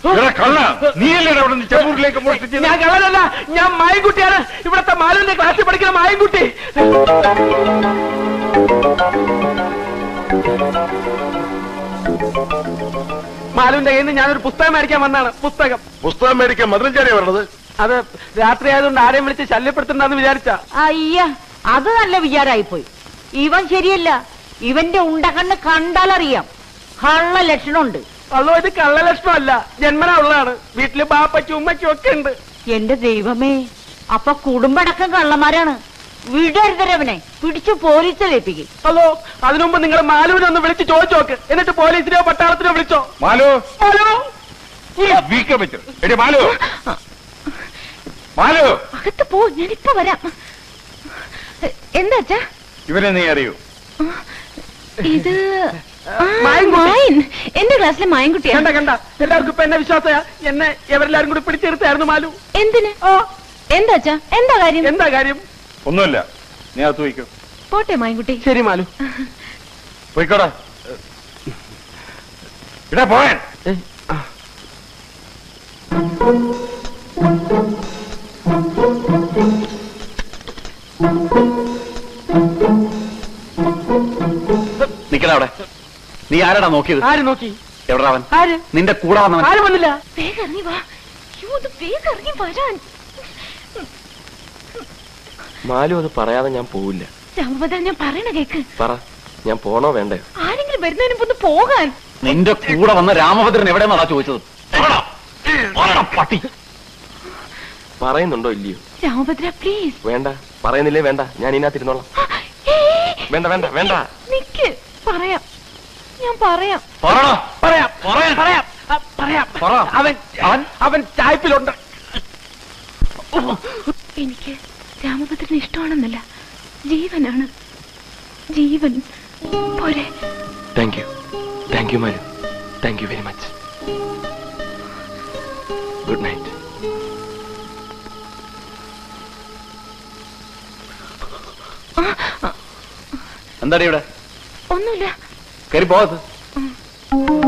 ഞാൻ കള്ളനല്ല, ഞാൻ മായൻകുട്ടിയാണ്. ഇവിടത്തെ മാലുവിന്റെ ക്ലാസ്സിൽ പഠിക്കുന്ന മായൻകുട്ടി. മാലുവിന്റെ കയ്യിൽ നിന്ന് ഞാനൊരു പുസ്തകം മേടിക്കാൻ വന്നാണ്. പുസ്തകം മേടിക്കാൻ മധുരഞ്ചാരിയാ പറഞ്ഞത്. അത് രാത്രി ആയതുകൊണ്ട് ആരെയും വിളിച്ച് ശല്യപ്പെടുത്തണ്ടെന്ന് വിചാരിച്ച. അയ്യ, അത് നല്ല വിചാരായിപ്പോയി. ഇവൻ ശരിയല്ല. ഇവന്റെ ഉണ്ടകണ്ണ് കണ്ടാലറിയാം കള്ള ലക്ഷണമുണ്ട്. അല്ലോ, ഇത് കള്ള ലക്ഷണമല്ല, ജന്മനാ ഉള്ളതാണ്. വീട്ടില് ബാപ്പയ്ക്കും ഉമ്മയ്ക്കും ഒക്കെ ഉണ്ട്. എന്റെ ദൈവമേ, അപ്പൊ കുടുംബടക്കം കള്ളന്മാരാണ്. വിടരുതരവനെ പിടിച്ചു പോലീസിലേപ്പിക്കും. ഹലോ, അതിനുമുമ്പ് നിങ്ങൾ മാലുവിനെ ഒന്ന് വിളിച്ച് ചോദിച്ചു നോക്ക്. എന്നിട്ട് പോലീസിനെയോ പട്ടാളത്തിനോ വിളിച്ചോ. മാലു അകത്ത് പോ, ഞാനിപ്പോ വരാം. എന്താ ഇവനെ നീ അറിയൂ? ഇത് എന്റെ ക്ലാസ്സിലെ മായൻകുട്ടിയാ. കണ്ട എല്ലാവർക്കും ഇപ്പൊ എന്നെ വിശ്വാസയാ. എന്നെ എവരെല്ലാരും കൂടി പിടിച്ചെടുത്തായിരുന്നു മാലു. എന്തിന്? എന്താ എന്താ കാര്യം? ഒന്നുമില്ല, നീ അകത്ത് പോയിക്കോ. പോട്ടെ മായൻകുട്ടി. ശരി മാലു, പോയിക്കോടാ. ഇടാ പോയാൻ. നിക്കടാ അവിടെ. നീ ആരാടാ നോക്കിയത്? ആര് നോക്കി? എവിടാ അവൻ? ആര്? നിന്റെ കൂടെ വന്നവൻ. ആരും വന്നില്ല. വേഗം ഇറങ്ങി വാ. വേഗം ഇറങ്ങി വരാൻ. മാലു അത് പറയാതെ ഞാൻ പോവില്ല. രാമഭദ്രൻ, ഞാൻ പറയണ കേക്ക്. പറ, ഞാൻ പോണോ വേണ്ടേ? ആരെങ്കിലും വരുന്നതിന് മുമ്പ് പോകാൻ. നിന്റെ കൂടെ വന്ന രാമഭദ്രൻ എവിടെയെന്നാടാ ചോദിച്ചത്? പട്ടി പറയുന്നുണ്ടോ ഇല്ലയോ? രാമഭദ്ര പ്ലീസ്. വേണ്ട, പറയുന്നില്ലേ വേണ്ട, ഞാൻ ഇതിനകത്തിരുന്നോളാം. വേണ്ട വേണ്ട വേണ്ട, നിക്ക്, പറയാം, ഞാൻ പറയാം. അവൻ ചായ്പിലുണ്ട്. എനിക്ക് രാമഭദ്രന് ഇഷ്ടമാണെന്നല്ല, ജീവനാണ്. ജീവൻ പോരെ. Thank you Malu, thank you very much. Good night. എന്താടി ഇവിടെ? ഒന്നുമില്ല. കയറി പോകത്ത്.